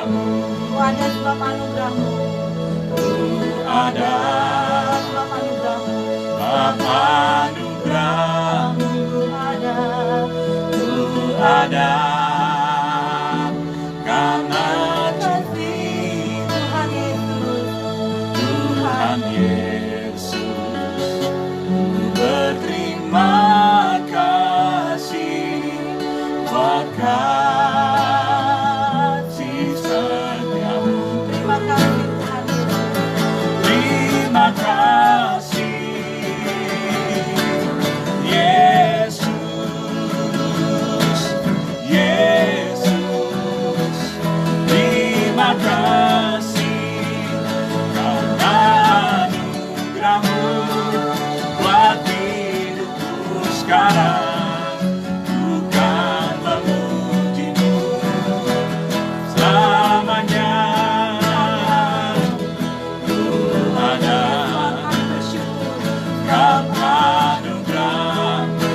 anugerah-Mu. Ku ada sebab anugerah-Mu. Ku ada Sebab anugerah-Mu. sebab anugerah-Mu. Ku ada. Ku ada karena kasih Tuhan Yesus. Tuhan Yesus. Ku berterima kasih buat kasih setiamu. Terima kasih Tuhan Yesus. Terima kasih Yesus, Yesus. Terima kasih karena anugerah-Mu buat hidupku sekarang. Ku kan memuji-Mu selamanya. Ku ada Kami bersyukur. sebab anugerah. Ku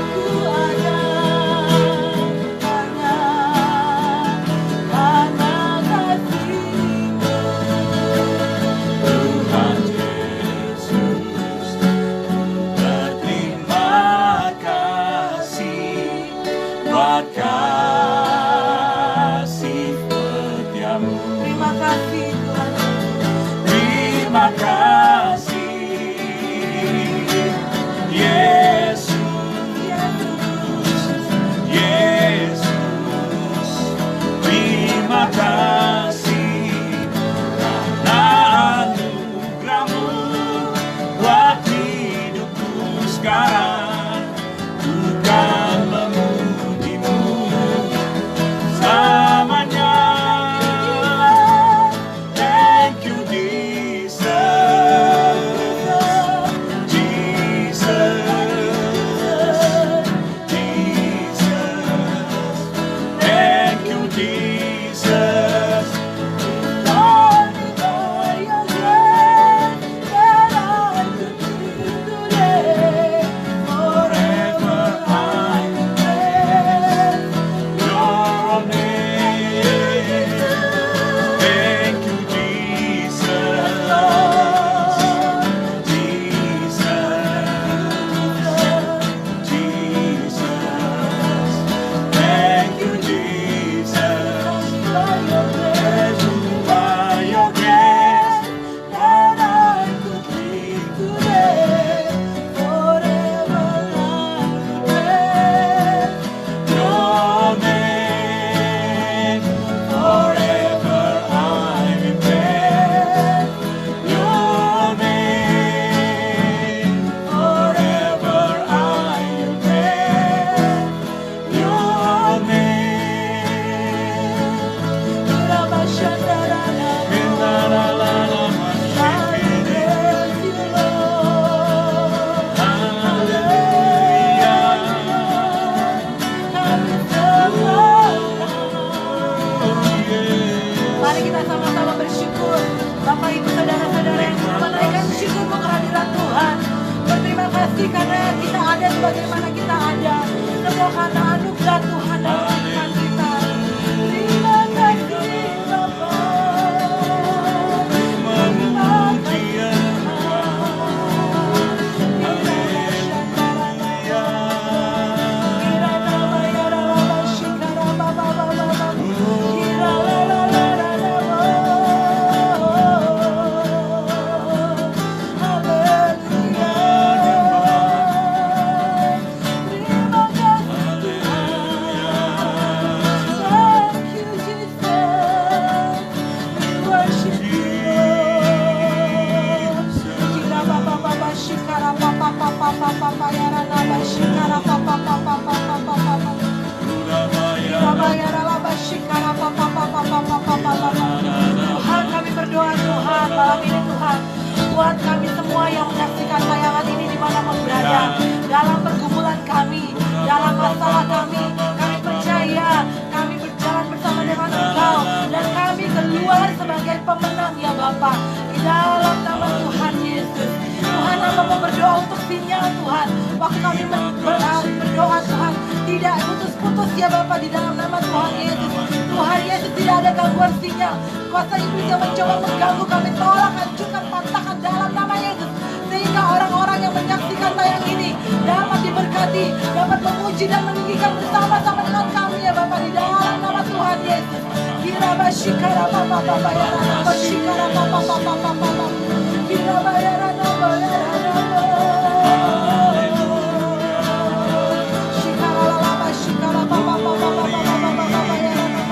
ada karena kasih-Mu. Tuhan Yesus, ku berterima kasih buat kasih setiamu. Terima kasih Tuhan Yesus. Terima kasih Yesus, Yesus. Terima kasih karena anugerah-Mu buat hidupku sekarang. Ku kan memuji-Mu selamanya. Thank you Jesus, Jesus, Jesus. Thank you Jesus. Lord, for your grace that I could see today. Forever I Praise your name. Thank you Jesus, Jesus, Jesus. Thank you Jesus. for your grace By your grace, that I could see today. Forever I praise your name. Forever I will praise your name. Forever I will praise your name. Rabashandarana. I praise you, Lord. Mari kita sama-sama bersyukur. Bapak Ibu saudara-saudara yang menaikkan syukur kehadiran Tuhan. Berterima kasih karena kita ada sebagaimana kita ada. Semua karena anugerah Tuhan dalam kehidupan kita. Terima kasih Bapak. Terima kasih Tuhan, kami berdoa Tuhan malam ini Tuhan, buat kami semua yang menyaksikan tayangan ini dimanapun berada, dalam pergumulan kami, dalam masalah kami percaya kami berjalan bersama dengan Engkau dan kami keluar sebagai pemenang ya Bapa, di dalam nama Tuhan Yesus. Tuhan, hamba mau berdoa untuk sinyal Tuhan, waktu kami berdoa Tuhan, tidak putus-putus ya Bapa, di dalam nama Tuhan Yesus. Tuhan Yesus, tidak ada gangguan sinyal sinyal, kuasa iblis yang mencoba mengganggu, kami tolak, hancurkan, patahkan dalam nama Yesus. Sehingga orang-orang yang menyaksikan tayang ini dapat diberkati, dapat memuji dan meninggikan bersama-sama dengan kami ya Bapa, di dalam nama Tuhan Yesus. Kira basyikara papa papa ya rana basyikara papa papa papa. Kira bayara nama ya rana. Shikara lala basyikara papa papa papa papa ya rana.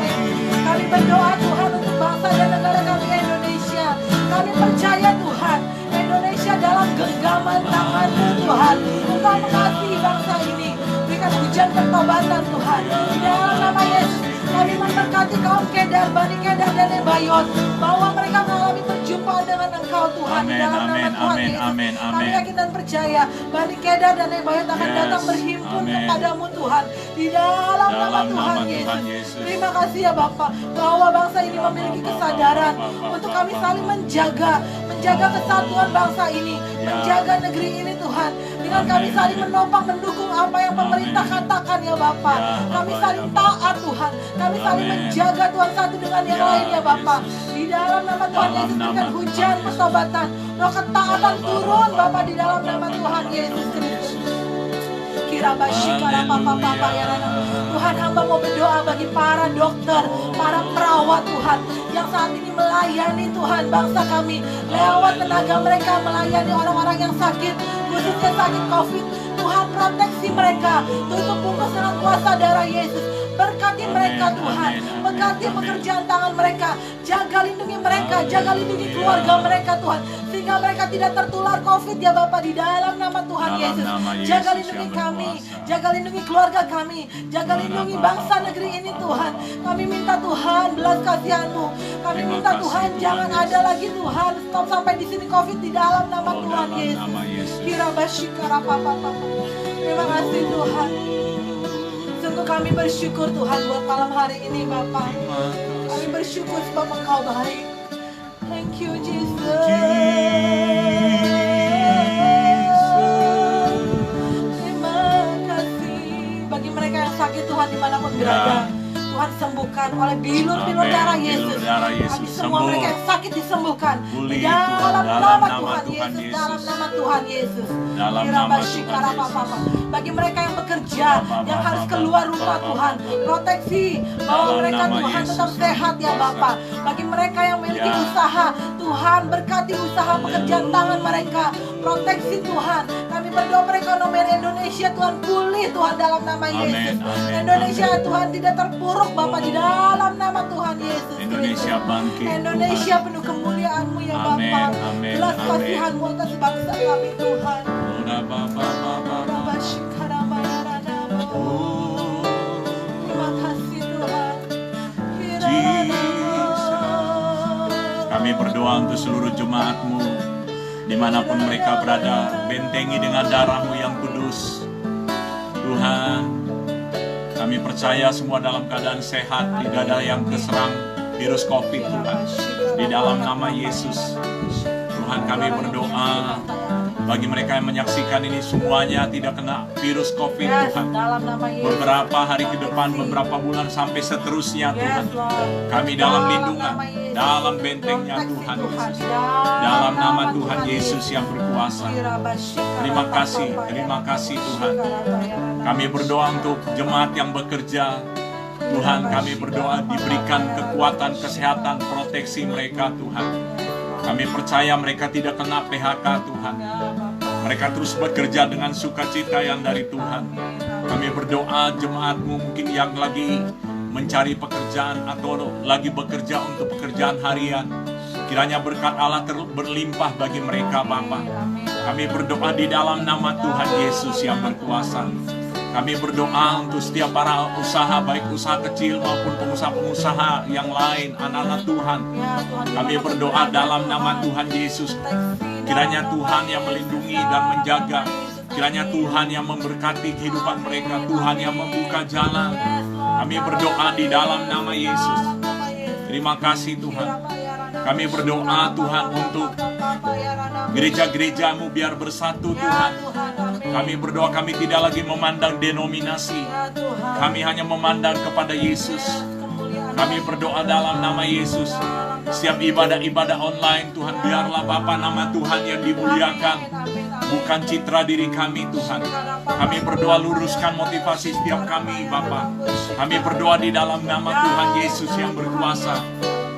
Kami berdoa Tuhan untuk bangsa dan negara kami Indonesia. Kami percaya Tuhan, Indonesia dalam genggaman tangan-Mu Tuhan. Engkau mengasihi bangsa ini. Berikan hujan pertobatan Tuhan. Di dalam nama Yesus, kami memberkati kaum Kedar, Bani Kedar dan Nebayot, bahwa mereka mengalami perjumpaan dengan Engkau Tuhan. Di dalam nama Tuhan Yesus, kami yakin dan percaya Bani Kedar dan Nebayot akan datang berhimpun kepadamu Tuhan. Di dalam nama Tuhan Yesus. Terima kasih ya Bapa, bahwa bangsa ini memiliki kesadaran untuk kami saling menjaga kesatuan bangsa ini, menjaga negeri ini Tuhan. Dengan kami saling menopang, mendukung apa yang pemerintah katakan ya Bapa. Kami saling taat Tuhan. Kami saling menjaga Tuhan satu dengan yang lain ya Bapa. Di dalam nama Tuhan Yesus, berikan hujan pertobatan, roh ketaatan turun Bapa di dalam nama Tuhan Yesus Kristus. Tuhan, hamba mau berdoa bagi para dokter, para perawat Tuhan, yang saat ini melayani Tuhan bangsa kami, lewat tenaga mereka melayani orang-orang yang sakit, khususnya sakit COVID. Tuhan, proteksi mereka, tutup bungkus dengan kuasa darah Yesus. Berkati mereka Tuhan, berkati pekerjaan tangan mereka, jaga lindungi mereka, jaga lindungi keluarga mereka Tuhan, sehingga mereka tidak tertular COVID ya Bapa, di dalam nama Tuhan Yesus. Jaga lindungi kami, jaga lindungi keluarga kami, jaga lindungi bangsa negeri ini Tuhan. Kami minta Tuhan belas kasihan-Mu, kami minta Tuhan jangan ada lagi Tuhan, stop sampai di sini COVID di dalam nama Tuhan Yesus. Kira basyikara papa. Terima kasih Tuhan. Sungguh kami bersyukur Tuhan buat malam hari ini Bapa. Kami bersyukur sebab Engkau baik. Thank you Jesus. Terima kasih. Bagi mereka yang sakit Tuhan dimanapun berada, Tuhan sembuhkan oleh bilur-bilur darah Yesus. Kami semua mereka yang sakit disembuhkan di dalam nama Tuhan Yesus, dalam nama Tuhan Yesus. Bagi mereka yang bekerja, yang harus keluar rumah Tuhan, proteksi bahwa mereka Tuhan tetap sehat ya Bapa. Bagi mereka yang memiliki usaha, Tuhan berkati usaha pekerjaan tangan mereka, proteksi Tuhan. Kami berdoa perekonomian Indonesia Tuhan pulih Tuhan dalam nama Yesus. Indonesia Tuhan tidak terpuruk Bapa, di dalam nama Tuhan Yesus. Indonesia bangkit. Indonesia penuh kemuliaan-Mu ya Bapa. Belas kasihan-Mu atas bangsa kami Tuhan. Terima kasih Tuhan. Kami berdoa untuk seluruh jemaat-Mu dimanapun mereka berada, bentengi dengan darah-Mu yang kudus. Tuhan, kami percaya semua dalam keadaan sehat, tidak ada yang keserang virus COVID Tuhan. Di dalam nama Yesus, Tuhan kami berdoa bagi mereka yang menyaksikan ini semuanya tidak kena virus COVID Tuhan. Beberapa hari ke depan, beberapa bulan sampai seterusnya Tuhan. Kami dalam lindungan, dalam bentengnya Tuhan Yesus. Dalam nama Tuhan Yesus yang berkuasa. Terima kasih Tuhan. Kami berdoa untuk jemaat yang bekerja. Tuhan, kami berdoa diberikan kekuatan, kesehatan, proteksi mereka Tuhan. Kami percaya mereka tidak kena PHK Tuhan. Mereka terus bekerja dengan sukacita yang dari Tuhan. Kami berdoa jemaat-Mu mungkin yang lagi mencari pekerjaan atau lagi bekerja untuk pekerjaan harian. Kiranya berkat Allah berlimpah bagi mereka Bapa. Kami berdoa di dalam nama Tuhan Yesus yang berkuasa. Kami berdoa untuk setiap para usaha, baik usaha kecil maupun pengusaha-pengusaha yang lain, anak-anak Tuhan. Kami berdoa dalam nama Tuhan Yesus. Kiranya Tuhan yang melindungi dan menjaga. Kiranya Tuhan yang memberkati kehidupan mereka. Tuhan yang membuka jalan. Kami berdoa di dalam nama Yesus. Terima kasih Tuhan. Kami berdoa Tuhan untuk gereja-gereja-Mu biar bersatu Tuhan. Kami berdoa kami tidak lagi memandang denominasi. Kami hanya memandang kepada Yesus. Kami berdoa dalam nama Yesus. Setiap ibadah-ibadah online, Tuhan, biarlah Bapa nama Tuhan yang dimuliakan, bukan citra diri kami, Tuhan. Kami berdoa luruskan motivasi setiap kami, Bapa. Kami berdoa di dalam nama Tuhan Yesus yang berkuasa.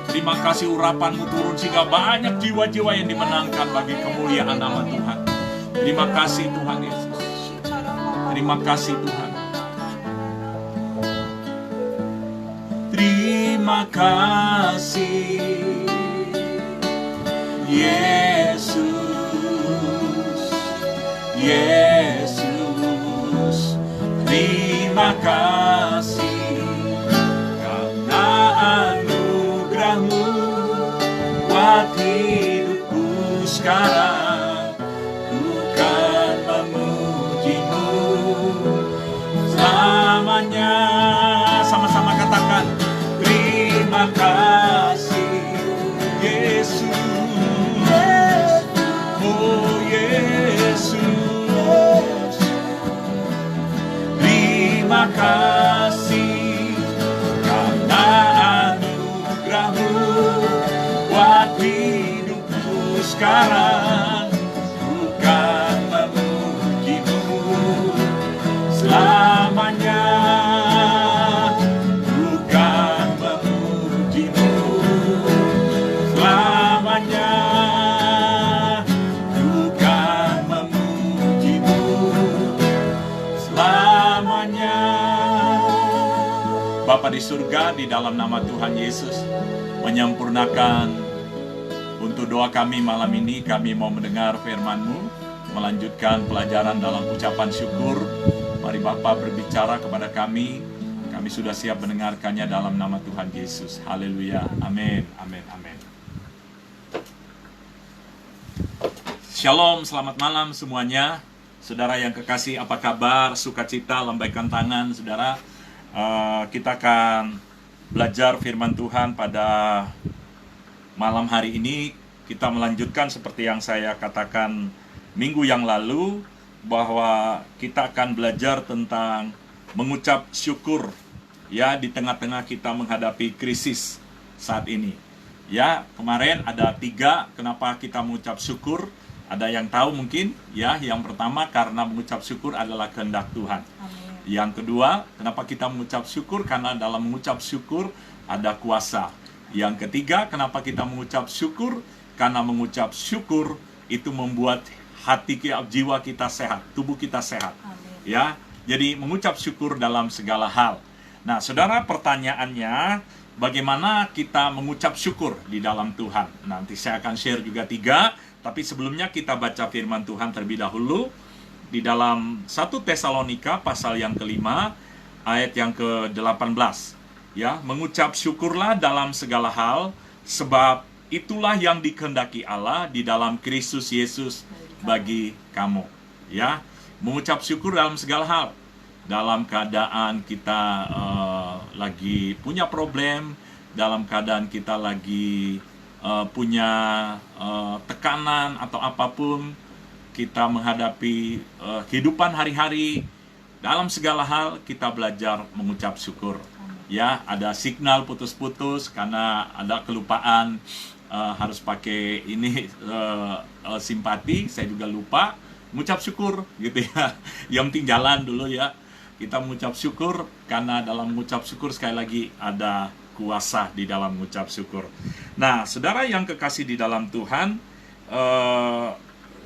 Terima kasih urapan-Mu turun sehingga banyak jiwa-jiwa yang dimenangkan bagi kemuliaan nama Tuhan. Terima kasih Tuhan Yesus. Terima kasih Tuhan. Terima kasih Yesus, Yesus. Terima kasih karena anugerah-Mu buat hidupku sekarang. Ku kan memuji-Mu selamanya. Sama-sama katakan, terima kasih Yesus, oh Yesus. Terima kasih karena anugerah-Mu buat hidupku sekarang. Bukan memuji-Mu selamanya. Bukan memuji-Mu selamanya. Bukan memuji-Mu selamanya. Bapa di surga, di dalam nama Tuhan Yesus, menyempurnakan untuk doa kami malam ini. Kami mau mendengar firman-Mu, melanjutkan pelajaran dalam ucapan syukur. Mari Bapa berbicara kepada kami. Kami sudah siap mendengarkannya dalam nama Tuhan Yesus. Haleluya. Amin. Amin. Amin. Shalom, selamat malam semuanya. Saudara yang kekasih, apa kabar? Sukacita, lambaikan tangan, saudara. Kita akan belajar firman Tuhan pada malam hari ini. Kita melanjutkan seperti yang saya katakan minggu yang lalu, bahwa kita akan belajar tentang mengucap syukur, ya, di tengah-tengah kita menghadapi krisis saat ini. Ya, kemarin ada 3 kenapa kita mengucap syukur. Ada yang tahu mungkin, ya. Yang pertama, karena mengucap syukur adalah kehendak Tuhan. Amin. Yang kedua, kenapa kita mengucap syukur? Karena dalam mengucap syukur ada kuasa. Yang ketiga, kenapa kita mengucap syukur? Karena mengucap syukur itu membuat hati jiwa kita sehat, tubuh kita sehat. Amin. Ya, jadi mengucap syukur dalam segala hal. Nah, saudara, pertanyaannya, bagaimana kita mengucap syukur di dalam Tuhan? Nanti saya akan share juga 3, tapi sebelumnya kita baca firman Tuhan terlebih dahulu. Di dalam 1 Tesalonika pasal yang ke-5 ayat yang ke-18, ya, mengucap syukurlah dalam segala hal, sebab itulah yang dikehendaki Allah di dalam Kristus Yesus bagi kamu. Ya, mengucap syukur dalam segala hal. Dalam keadaan kita lagi punya problem, dalam keadaan kita lagi punya tekanan atau apapun, kita menghadapi kehidupan hari-hari, dalam segala hal kita belajar mengucap syukur. Ya, ada signal putus-putus karena ada kelupaan, harus pakai ini simpati, saya juga lupa mengucap syukur gitu ya. Yang penting jalan dulu ya. Kita mengucap syukur karena dalam mengucap syukur sekali lagi ada kuasa di dalam mengucap syukur. Nah, saudara yang kekasih di dalam Tuhan,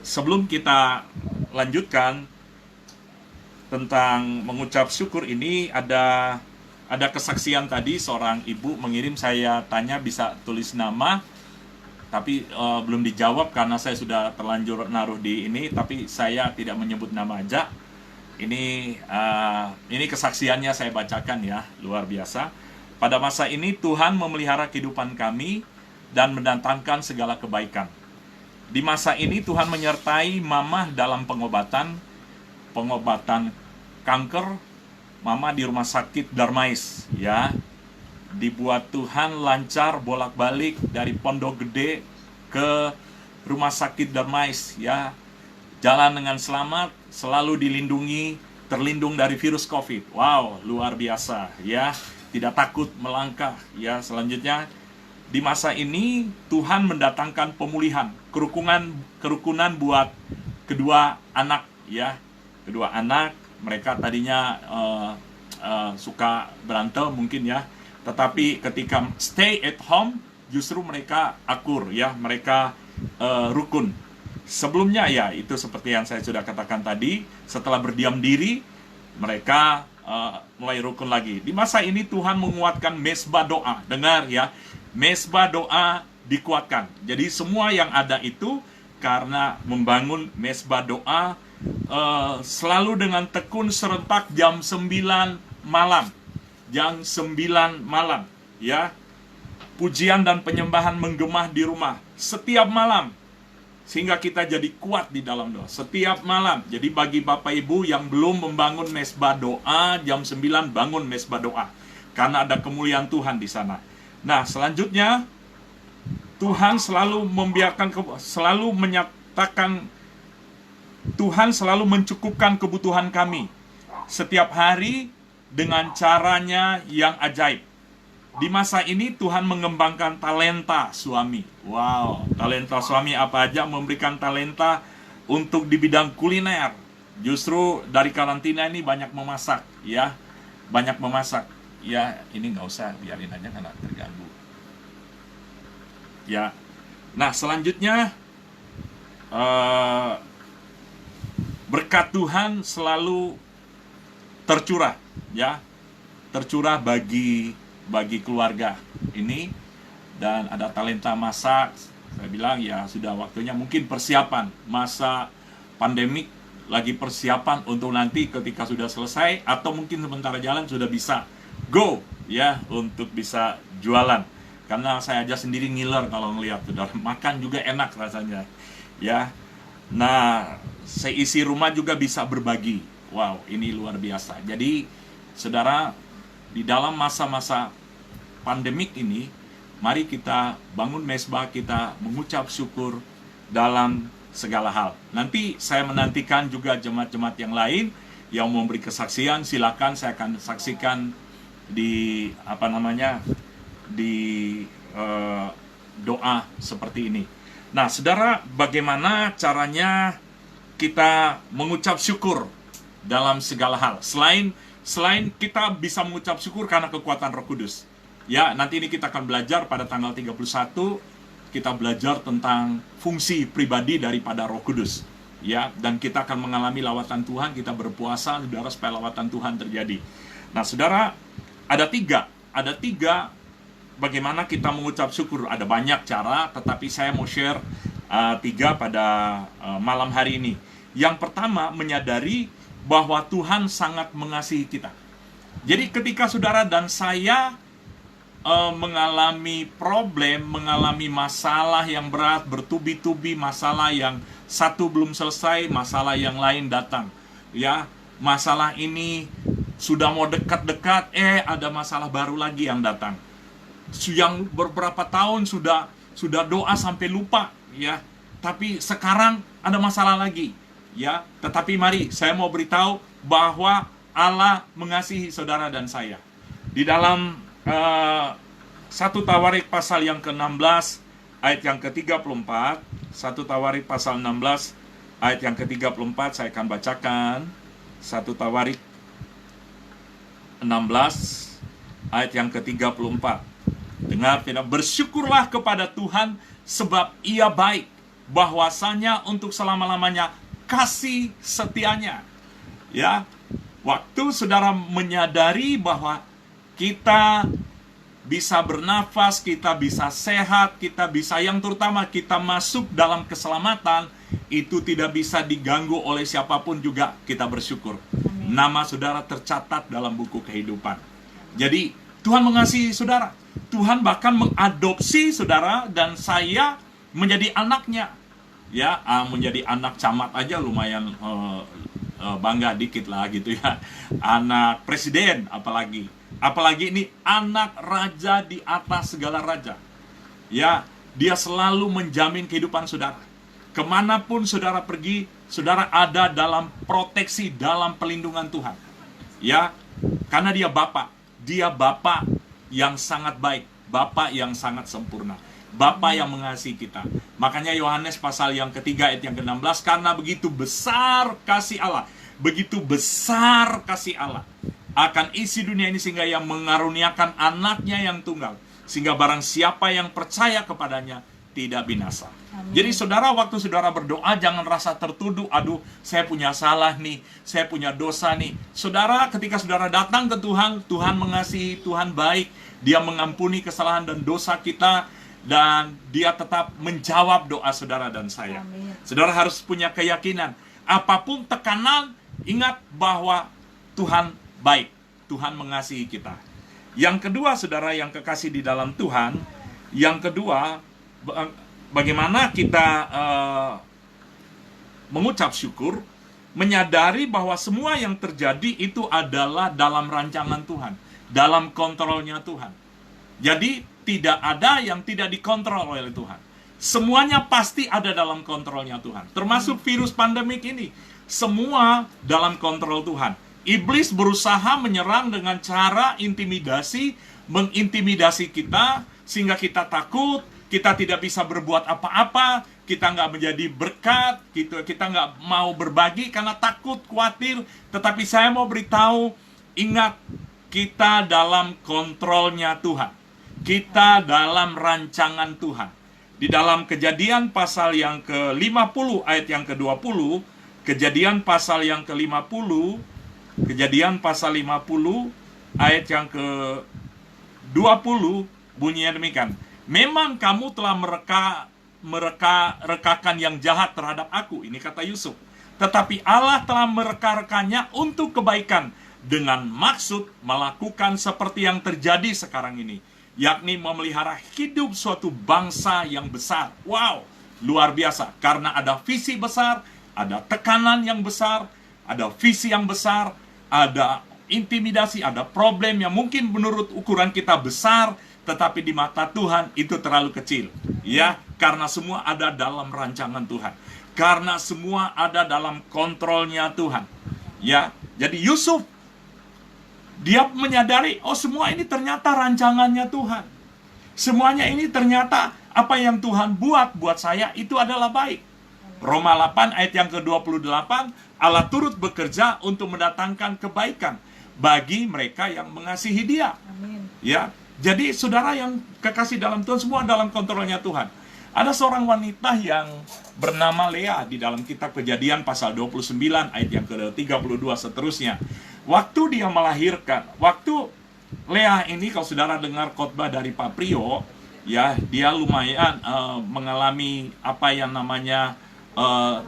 sebelum kita lanjutkan tentang mengucap syukur ini, ada kesaksian tadi. Seorang ibu mengirim, saya tanya bisa tulis nama, tapi belum dijawab karena saya sudah terlanjur naruh di ini, tapi saya tidak menyebut nama aja. Ini kesaksiannya saya bacakan ya, luar biasa. Pada masa ini Tuhan memelihara kehidupan kami dan mendatangkan segala kebaikan. Di masa ini Tuhan menyertai Mama dalam pengobatan kanker. Mama di rumah sakit Darmais, ya. Dibuat Tuhan lancar bolak-balik dari Pondok Gede ke rumah sakit Darmais, ya. Jalan dengan selamat, selalu dilindungi, terlindung dari virus COVID. Wow, luar biasa, ya. tidak takut melangkah. Ya, selanjutnya di masa ini Tuhan mendatangkan pemulihan, kerukunan buat kedua anak, ya. Kedua anak, mereka tadinya suka berantem mungkin ya, tetapi ketika stay at home justru mereka akur, ya, mereka rukun. Sebelumnya ya itu seperti yang saya sudah katakan tadi, setelah berdiam diri mereka mulai rukun lagi. Di masa ini Tuhan menguatkan mesbah doa. Dengar ya, mesbah doa dikuatkan. Jadi semua yang ada itu karena membangun mesbah doa selalu dengan tekun serentak jam 9 malam. Jam 9 malam, ya. Pujian dan penyembahan menggema di rumah setiap malam, sehingga kita jadi kuat di dalam doa setiap malam. Jadi bagi Bapak Ibu yang belum membangun mesbah doa, jam 9 bangun mesbah doa, karena ada kemuliaan Tuhan di sana. Nah, selanjutnya Tuhan selalu selalu menyatakan, Tuhan selalu mencukupkan kebutuhan kami setiap hari dengan caranya yang ajaib. Di masa ini Tuhan mengembangkan talenta suami. Wow, talenta suami apa aja? Memberikan talenta untuk di bidang kuliner. Justru dari karantina ini banyak memasak, ya. Banyak memasak. Ya, ini nggak usah, biarin aja karena terganggu. Ya. Nah, selanjutnya berkat Tuhan selalu tercurah, ya. Tercurah bagi keluarga ini, dan ada talenta masak. Saya bilang ya sudah waktunya, mungkin persiapan masa pandemik, lagi persiapan untuk nanti ketika sudah selesai atau mungkin sementara jalan sudah bisa go, ya, untuk bisa jualan. Karena saya aja sendiri ngiler kalau ngelihat, saudara, makan juga enak rasanya, ya. Nah, seisi rumah juga bisa berbagi. Wow, ini luar biasa. Jadi saudara, di dalam masa-masa pandemik ini, mari kita bangun mesbah, kita mengucap syukur dalam segala hal. Nanti saya menantikan juga jemaat-jemaat yang lain yang memberi kesaksian. Silakan, saya akan saksikan di doa seperti ini. Nah, saudara, bagaimana caranya kita mengucap syukur dalam segala hal? Selain kita bisa mengucap syukur karena kekuatan Roh Kudus. Ya, nanti ini kita akan belajar pada tanggal 31, kita belajar tentang fungsi pribadi daripada Roh Kudus. Ya, dan kita akan mengalami lawatan Tuhan, kita berpuasa, saudara, supaya lawatan Tuhan terjadi. Nah, saudara, ada tiga bagaimana kita mengucap syukur. Ada banyak cara, tetapi saya mau share 3 pada malam hari ini. Yang pertama, menyadari bahwa Tuhan sangat mengasihi kita. Jadi ketika saudara dan saya mengalami problem, mengalami masalah yang berat, bertubi-tubi masalah yang satu belum selesai, masalah yang lain datang. Ya, masalah ini sudah mau dekat-dekat, ada masalah baru lagi yang datang. Yang beberapa tahun sudah doa sampai lupa, ya. Tapi sekarang ada masalah lagi. Ya, tetapi mari saya mau beritahu bahwa Allah mengasihi saudara dan saya. Di dalam 1 Tawarik pasal yang ke-16 ayat yang ke-34, 1 Tawarik pasal 16 ayat yang ke-34, saya akan bacakan. 1 Tawarik 16 ayat yang ke-34. Dengar, bersyukurlah kepada Tuhan sebab Ia baik, bahwasanya untuk selama-lamanya kasih setianya. Ya, waktu saudara menyadari bahwa kita bisa bernafas, kita bisa sehat, kita bisa, yang terutama kita masuk dalam keselamatan, itu tidak bisa diganggu oleh siapapun juga, kita bersyukur. Nama saudara tercatat dalam buku kehidupan. Jadi Tuhan mengasihi saudara. Tuhan bahkan mengadopsi saudara dan saya menjadi anaknya. Ya, menjadi anak camat aja lumayan bangga dikit lah gitu ya. Anak presiden apalagi ini anak raja di atas segala raja. Ya, dia selalu menjamin kehidupan saudara. Kemanapun saudara pergi, saudara ada dalam proteksi, dalam pelindungan Tuhan. Ya, karena dia Bapa. Dia Bapa yang sangat baik, Bapa yang sangat sempurna, Bapa yang mengasihi kita. Makanya Yohanes pasal yang ketiga ayat yang ke-16, karena begitu besar kasih Allah, begitu besar kasih Allah akan isi dunia ini, sehingga yang mengaruniakan anaknya yang tunggal, sehingga barang siapa yang percaya kepadanya tidak binasa. Amin. Jadi saudara, waktu saudara berdoa jangan rasa tertuduh, aduh saya punya salah nih, saya punya dosa nih. Saudara, ketika saudara datang ke Tuhan, Tuhan mengasihi, Tuhan baik, Dia mengampuni kesalahan dan dosa kita, dan Dia tetap menjawab doa saudara dan saya. Amin. Saudara harus punya keyakinan, apapun tekanan, ingat bahwa Tuhan baik, Tuhan mengasihi kita. Yang kedua, saudara yang kekasih di dalam Tuhan, yang kedua, bagaimana kita mengucap syukur, menyadari bahwa semua yang terjadi itu adalah dalam rancangan Tuhan, dalam kontrolnya Tuhan. Jadi tidak ada yang tidak dikontrol oleh Tuhan. Semuanya pasti ada dalam kontrolnya Tuhan. Termasuk virus pandemik ini, semua dalam kontrol Tuhan. Iblis berusaha menyerang dengan cara intimidasi, mengintimidasi kita, sehingga kita takut, kita tidak bisa berbuat apa-apa, kita nggak menjadi berkat, gitu. Kita nggak mau berbagi karena takut, khawatir. Tetapi saya mau beritahu, ingat, kita dalam kontrolnya Tuhan. Kita dalam rancangan Tuhan. Di dalam Kejadian pasal yang ke-50 ayat yang ke-20, Kejadian pasal yang ke-50, Kejadian pasal 50 ayat yang ke-20 bunyinya demikian. Memang kamu telah mereka-rekakan yang jahat terhadap aku, ini kata Yusuf. Tetapi Allah telah mereka-rekanya untuk kebaikan, dengan maksud melakukan seperti yang terjadi sekarang ini, yakni memelihara hidup suatu bangsa yang besar. Wow, luar biasa. Karena ada visi besar, ada tekanan yang besar, ada visi yang besar, ada intimidasi, ada problem yang mungkin menurut ukuran kita besar, tetapi di mata Tuhan itu terlalu kecil. Ya, karena semua ada dalam rancangan Tuhan. Karena semua ada dalam kontrolnya Tuhan. Ya, jadi Yusuf, dia menyadari, oh semua ini ternyata rancangannya Tuhan. Semuanya ini ternyata apa yang Tuhan buat saya itu adalah baik. Roma 8 ayat yang ke-28, Allah turut bekerja untuk mendatangkan kebaikan bagi mereka yang mengasihi Dia. Amin. Ya, jadi saudara yang kekasih dalam Tuhan, semua dalam kontrolnya Tuhan. Ada seorang wanita yang bernama Lea di dalam kitab Kejadian pasal 29 ayat yang ke-32 seterusnya. Waktu dia melahirkan, waktu Lea ini, kalau saudara dengar khotbah dari Pak Prio, ya, dia lumayan mengalami apa yang namanya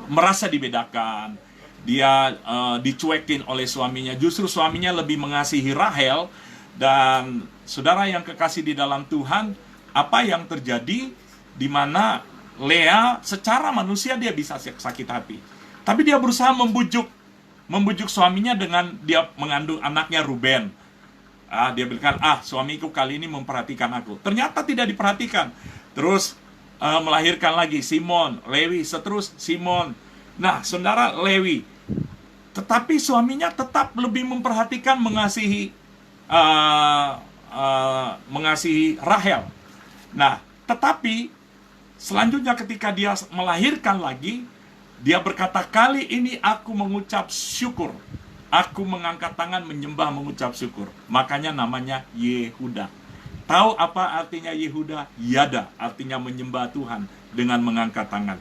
merasa dibedakan. Dia dicuekin oleh suaminya. Justru suaminya lebih mengasihi Rahel. Dan saudara yang kekasih di dalam Tuhan, apa yang terjadi di mana Lea secara manusia dia bisa sakit hati, tapi dia berusaha membujuk suaminya dengan dia mengandung anaknya Ruben. Dia bilang, suamiku kali ini memperhatikan aku. Ternyata tidak diperhatikan. Terus melahirkan lagi Simon, Lewi, seterus Simon. Nah, saudara, Lewi. Tetapi suaminya tetap lebih memperhatikan, mengasihi Rahel. Nah, tetapi selanjutnya ketika dia melahirkan lagi, dia berkata, kali ini aku mengucap syukur. Aku mengangkat tangan menyembah, mengucap syukur. Makanya namanya Yehuda. Tahu apa artinya Yehuda? Yada, artinya menyembah Tuhan dengan mengangkat tangan.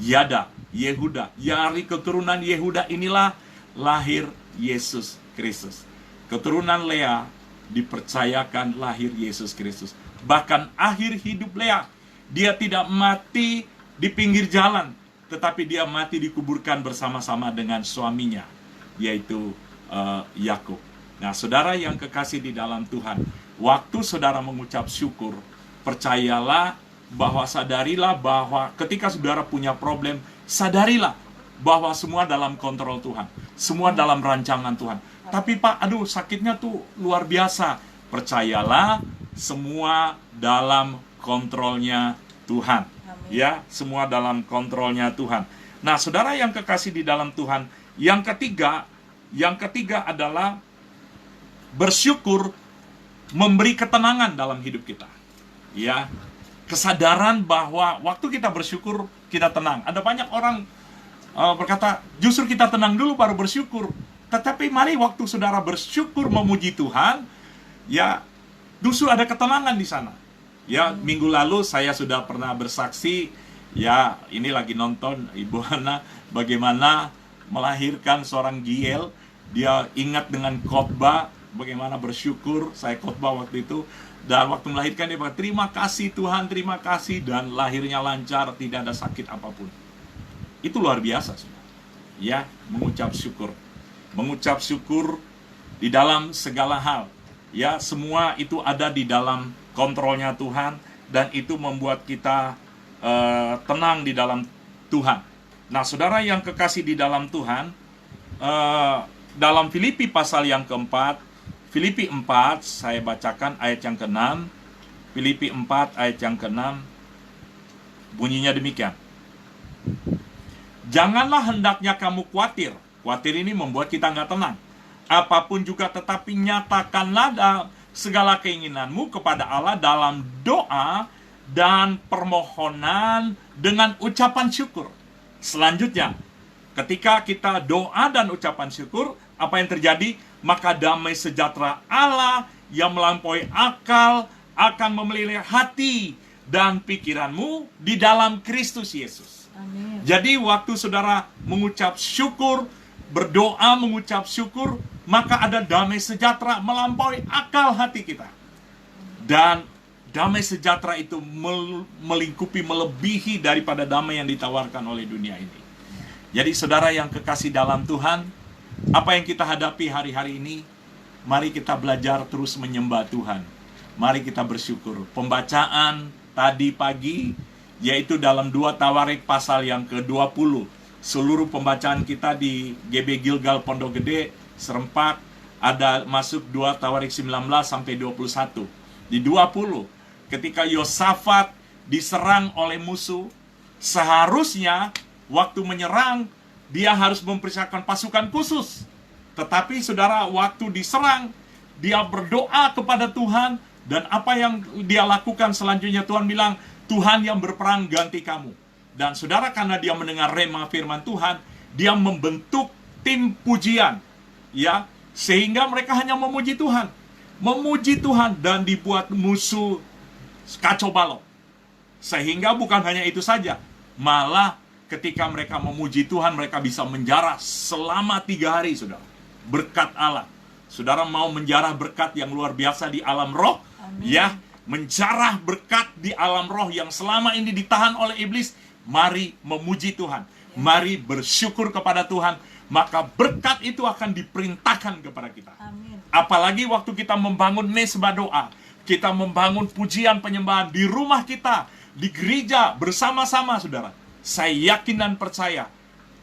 Yada, Yehuda. Dari keturunan Yehuda inilah lahir Yesus Kristus. Keturunan Lea dipercayakan lahir Yesus Kristus. Bahkan akhir hidup Lea, dia tidak mati di pinggir jalan, tetapi dia mati dikuburkan bersama-sama dengan suaminya, yaitu Yakub. Nah, saudara yang kekasih di dalam Tuhan, waktu saudara mengucap syukur, percayalah bahwa sadarilah bahwa ketika saudara punya problem, sadarilah bahwa semua dalam kontrol Tuhan, semua dalam rancangan Tuhan. Tapi Pak, sakitnya tuh luar biasa. Percayalah, semua dalam kontrolnya Tuhan. Amin. Ya, semua dalam kontrolnya Tuhan. Nah, saudara yang kekasih di dalam Tuhan, yang ketiga adalah bersyukur memberi ketenangan dalam hidup kita. Ya, kesadaran bahwa waktu kita bersyukur, kita tenang. Ada banyak orang berkata, justru kita tenang dulu baru bersyukur. Tetapi mari waktu saudara bersyukur memuji Tuhan, ya justru ada ketenangan di sana. Ya, minggu lalu saya sudah pernah bersaksi, ya ini lagi nonton Ibu Hana bagaimana melahirkan seorang Giel. Dia ingat dengan khotbah, bagaimana bersyukur, saya khotbah waktu itu. Dan waktu melahirkan dia berkata, terima kasih Tuhan, terima kasih. Dan lahirnya lancar, tidak ada sakit apapun. Itu luar biasa, saudara. Ya, mengucap syukur. Mengucap syukur di dalam segala hal. Ya, semua itu ada di dalam kontrolnya Tuhan. Dan itu membuat kita tenang di dalam Tuhan. Nah, saudara yang kekasih di dalam Tuhan, dalam Filipi pasal yang keempat, Filipi 4, saya bacakan ayat yang ke-6. Filipi 4 ayat yang ke-6, bunyinya demikian. Janganlah hendaknya kamu khawatir. Khawatir ini membuat kita nggak tenang. Apapun juga tetapi nyatakanlah segala keinginanmu kepada Allah dalam doa dan permohonan dengan ucapan syukur. Selanjutnya, ketika kita doa dan ucapan syukur, apa yang terjadi? Maka damai sejahtera Allah yang melampaui akal akan memelihara hati dan pikiranmu di dalam Kristus Yesus. Amin. Jadi waktu saudara mengucap syukur, berdoa mengucap syukur, maka ada damai sejahtera melampaui akal hati kita. Dan damai sejahtera itu melingkupi, melebihi daripada damai yang ditawarkan oleh dunia ini. Jadi saudara yang kekasih dalam Tuhan, apa yang kita hadapi hari-hari ini, mari kita belajar terus menyembah Tuhan. Mari kita bersyukur. Pembacaan tadi pagi, yaitu dalam 2 Tawarik pasal yang ke-20. Seluruh pembacaan kita di GB Gilgal Pondok Gede, serempak, ada masuk 2 Tawarik 19 sampai 21. Di 20, ketika Yosafat diserang oleh musuh, seharusnya waktu menyerang, dia harus mempersiapkan pasukan khusus. Tetapi saudara, waktu diserang, dia berdoa kepada Tuhan. Dan apa yang dia lakukan selanjutnya, Tuhan bilang, Tuhan yang berperang ganti kamu. Dan saudara, karena dia mendengar rema firman Tuhan, dia membentuk tim pujian. Ya, sehingga mereka hanya memuji Tuhan. Memuji Tuhan dan dibuat musuh kacau balau. Sehingga bukan hanya itu saja, malah ketika mereka memuji Tuhan, mereka bisa menjarah selama 3 hari, saudara. Berkat Allah. Saudara mau menjarah berkat yang luar biasa di alam roh? Amin. Ya, menjarah berkat di alam roh yang selama ini ditahan oleh iblis. Mari memuji Tuhan. Ya. Mari bersyukur kepada Tuhan. Maka berkat itu akan diperintahkan kepada kita. Amin. Apalagi waktu kita membangun mesbah doa. Kita membangun pujian penyembahan di rumah kita, di gereja, bersama-sama, saudara. Saya yakin dan percaya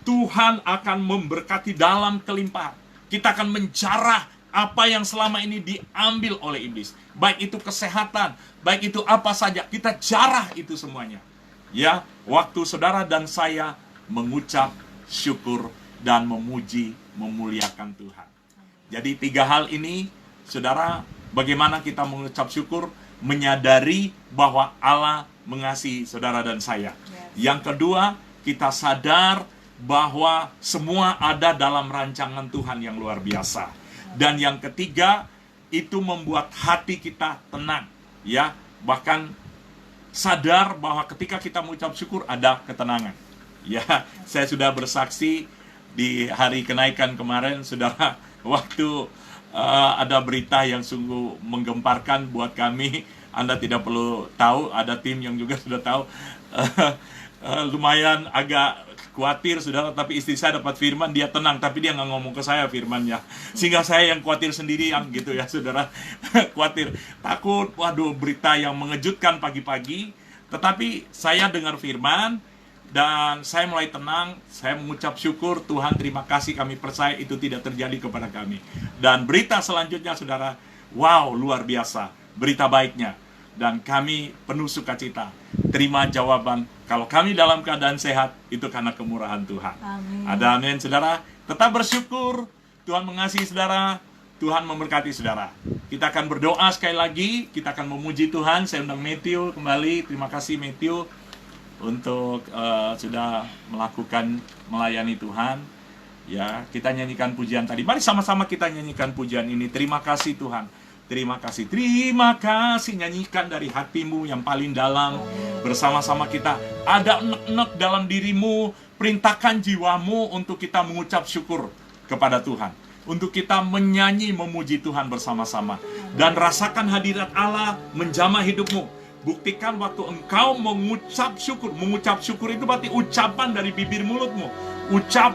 Tuhan akan memberkati dalam kelimpahan. Kita akan menjarah apa yang selama ini diambil oleh iblis. Baik itu kesehatan, baik itu apa saja, kita jarah itu semuanya. Ya, waktu saudara dan saya mengucap syukur dan memuji, memuliakan Tuhan. Jadi 3 hal ini, saudara, bagaimana kita mengucap syukur, menyadari bahwa Allah mengasihi saudara dan saya. Yang kedua, kita sadar bahwa semua ada dalam rancangan Tuhan yang luar biasa. Dan yang ketiga, itu membuat hati kita tenang. Ya, bahkan sadar bahwa ketika kita mengucap syukur ada ketenangan. Ya, saya sudah bersaksi di hari kenaikan kemarin, saudara, waktu ada berita yang sungguh menggemparkan buat kami. Anda tidak perlu tahu, ada tim yang juga sudah tahu. Lumayan agak khawatir, saudara, tapi istri saya dapat firman, dia tenang, tapi dia nggak ngomong ke saya firmannya, sehingga saya yang khawatir sendiri, yang gitu ya, saudara. Khawatir, takut, waduh, berita yang mengejutkan pagi-pagi. Tetapi saya dengar firman, dan saya mulai tenang, saya mengucap syukur, Tuhan terima kasih, kami percaya itu tidak terjadi kepada kami. Dan berita selanjutnya, saudara, wow, luar biasa, berita baiknya. Dan kami penuh sukacita. Terima jawaban, kalau kami dalam keadaan sehat, itu karena kemurahan Tuhan. Amin. Ada amin, saudara. Tetap bersyukur, Tuhan mengasihi saudara, Tuhan memberkati saudara. Kita akan berdoa sekali lagi, kita akan memuji Tuhan. Saya undang Matthew kembali. Terima kasih Matthew untuk sudah melayani Tuhan. Ya, kita nyanyikan pujian tadi. Mari sama-sama kita nyanyikan pujian ini. Terima kasih Tuhan. Terima kasih. Terima kasih, nyanyikan dari hatimu yang paling dalam. Bersama-sama kita. Ada enek-enek dalam dirimu, perintahkan jiwamu untuk kita mengucap syukur kepada Tuhan. Untuk kita menyanyi, memuji Tuhan bersama-sama. Dan rasakan hadirat Allah menjamah hidupmu. Buktikan waktu engkau mengucap syukur. Mengucap syukur itu berarti ucapan dari bibir mulutmu. Ucap,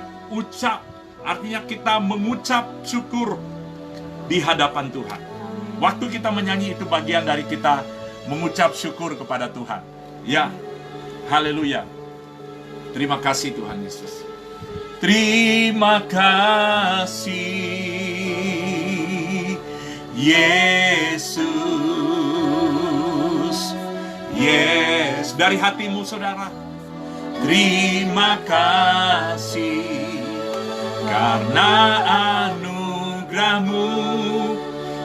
artinya kita mengucap syukur di hadapan Tuhan. Waktu kita menyanyi itu bagian dari kita mengucap syukur kepada Tuhan. Ya, haleluya. Terima kasih Tuhan Yesus. Terima kasih Yesus. Yes, dari hatimu saudara. Terima kasih karena anugerahmu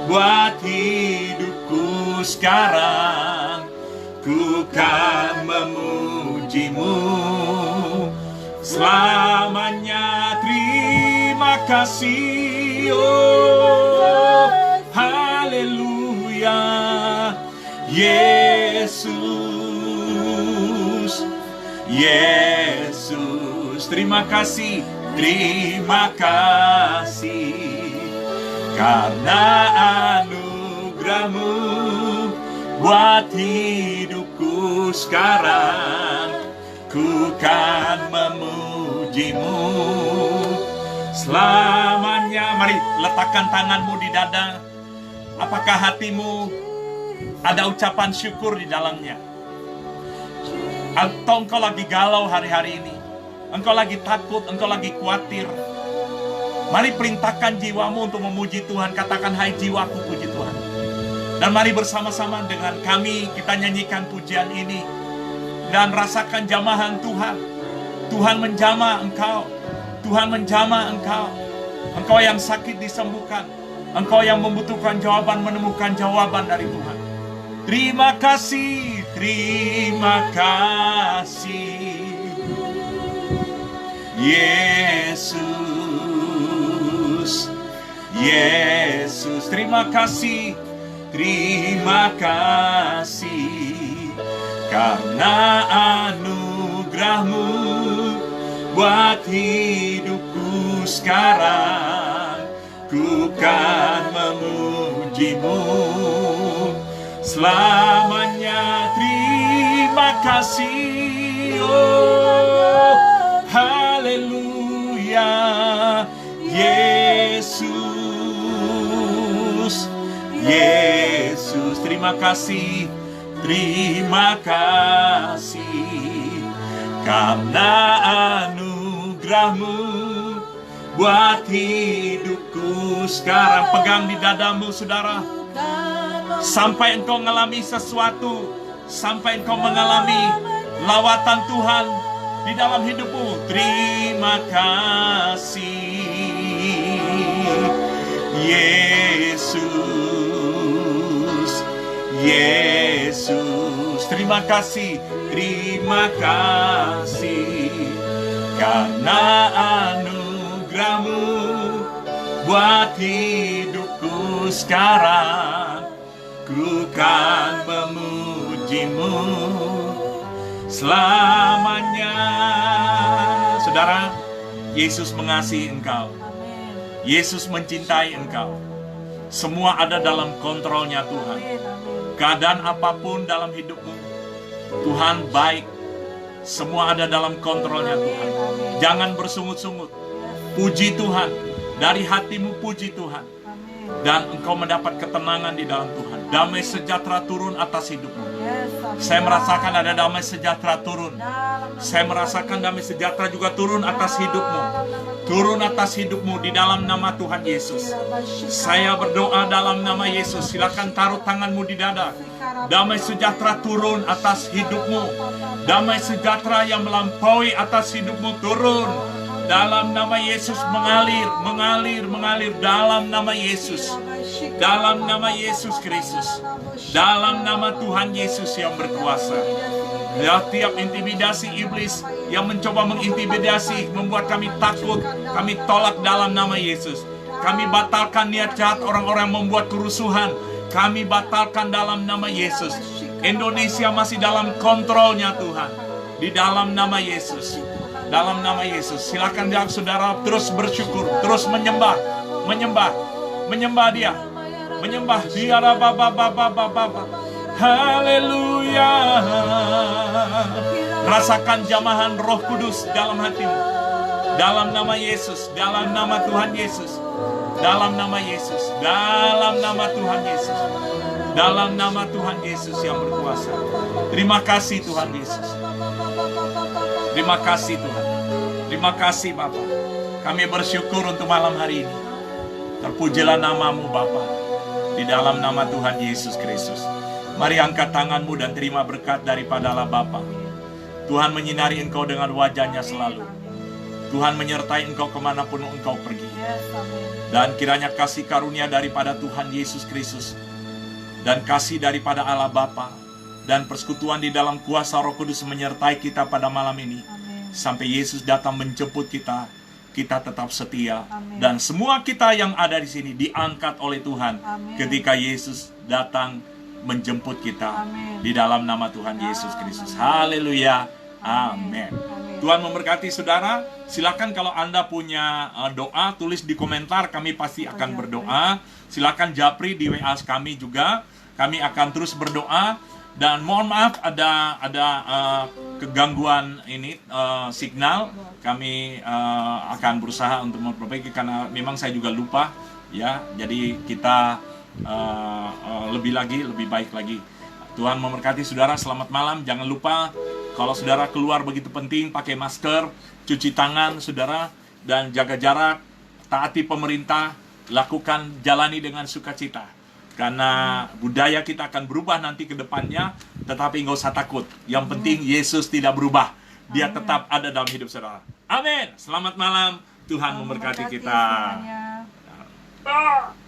buat hidupku sekarang. Ku kan memujimu selamanya. Terima kasih, oh haleluya Yesus, Yesus. Terima kasih, terima kasih karena anugerahmu buat hidupku sekarang. Ku kan memujimu selamanya. Mari letakkan tanganmu di dada. Apakah hatimu ada ucapan syukur di dalamnya? Atau engkau lagi galau hari-hari ini? Engkau lagi takut, engkau lagi khawatir? Mari perintahkan jiwamu untuk memuji Tuhan. Katakan, hai jiwaku puji Tuhan. Dan mari bersama-sama dengan kami kita nyanyikan pujian ini. Dan rasakan jamahan Tuhan. Tuhan menjamah engkau. Tuhan menjamah engkau. Engkau yang sakit disembuhkan. Engkau yang membutuhkan jawaban, menemukan jawaban dari Tuhan. Terima kasih, terima kasih Yesus, Yesus. Terima kasih, terima kasih karena anugerahmu buat hidupku sekarang. Ku kan memujimu selamanya. Terima kasih, oh haleluya Yesus, Yesus. Terima kasih, terima kasih karena anugerahmu buat hidupku sekarang. Pegang di dadamu saudara. Sampai engkau mengalami sesuatu, sampai engkau mengalami lawatan Tuhan di dalam hidupmu. Terima kasih Yesus, Yesus. Terima kasih, terima kasih karena anugerahmu buat hidupku sekarang. Ku kan memujimu selamanya. Saudara, Yesus mengasihi engkau. Yesus mencintai engkau. Semua ada dalam kontrolnya Tuhan. Keadaan apapun dalam hidupmu, Tuhan baik. Semua ada dalam kontrolnya Tuhan. Jangan bersungut-sungut. Puji Tuhan. Dari hatimu puji Tuhan. Dan engkau mendapat ketenangan di dalam Tuhan. Damai sejahtera turun atas hidupmu. Saya merasakan ada damai sejahtera turun. Saya merasakan damai sejahtera juga turun atas hidupmu. Turun atas hidupmu di dalam nama Tuhan Yesus. Saya berdoa dalam nama Yesus. Silakan taruh tanganmu di dada. Damai sejahtera turun atas hidupmu. Damai sejahtera yang melampaui atas hidupmu turun. Dalam nama Yesus mengalir, mengalir, mengalir. Dalam nama Yesus. Dalam nama Yesus Kristus. Dalam nama Tuhan Yesus yang berkuasa. Ya, tiap intimidasi iblis yang mencoba mengintimidasi, membuat kami takut, kami tolak dalam nama Yesus. Kami batalkan niat jahat orang-orang yang membuat kerusuhan. Kami batalkan dalam nama Yesus. Indonesia masih dalam kontrolnya Tuhan. Di dalam nama Yesus. Dalam nama Yesus. Silakan dia, saudara, terus bersyukur, terus menyembah, menyembah, menyembah dia, menyembah dia. Haleluya. Rasakan jamahan Roh Kudus dalam hatimu. Dalam nama Yesus, dalam nama Tuhan Yesus. Dalam nama Yesus, dalam nama Tuhan Yesus, dalam nama Tuhan Yesus yang berkuasa. Terima kasih Tuhan Yesus. Terima kasih Tuhan. Terima kasih Bapa. Kami bersyukur untuk malam hari ini. Terpujilah namamu Bapa. Di dalam nama Tuhan Yesus Kristus. Mari angkat tanganmu dan terima berkat daripada Allah Bapa. Tuhan menyinari engkau dengan wajahnya selalu. Tuhan menyertai engkau kemanapun engkau pergi. Dan kiranya kasih karunia daripada Tuhan Yesus Kristus, dan kasih daripada Allah Bapa, dan persekutuan di dalam kuasa Roh Kudus menyertai kita pada malam ini. Amin. Sampai Yesus datang menjemput kita, kita tetap setia. Amin. Dan semua kita yang ada di sini diangkat oleh Tuhan. Amin. Ketika Yesus datang menjemput kita. Amin. Di dalam nama Tuhan Yesus Kristus. Haleluya. Amin. Tuhan memberkati saudara. Silakan kalau Anda punya doa, tulis di komentar, kami pasti akan berdoa. Silakan japri di WA kami juga. Kami akan terus berdoa. Dan mohon maaf ada kegangguan ini signal. Kami akan berusaha untuk memperbaiki karena memang saya juga lupa ya. Jadi kita lebih baik lagi. Tuhan memberkati saudara. Selamat malam. Jangan lupa kalau saudara keluar begitu penting, pakai masker, cuci tangan saudara, dan jaga jarak, taati pemerintah, lakukan, jalani dengan sukacita. Karena budaya kita akan berubah nanti ke depannya, tetapi nggak usah takut. Yang penting Yesus tidak berubah. Dia tetap ada dalam hidup saudara. Amin. Selamat malam. Tuhan memberkati kita. Semuanya.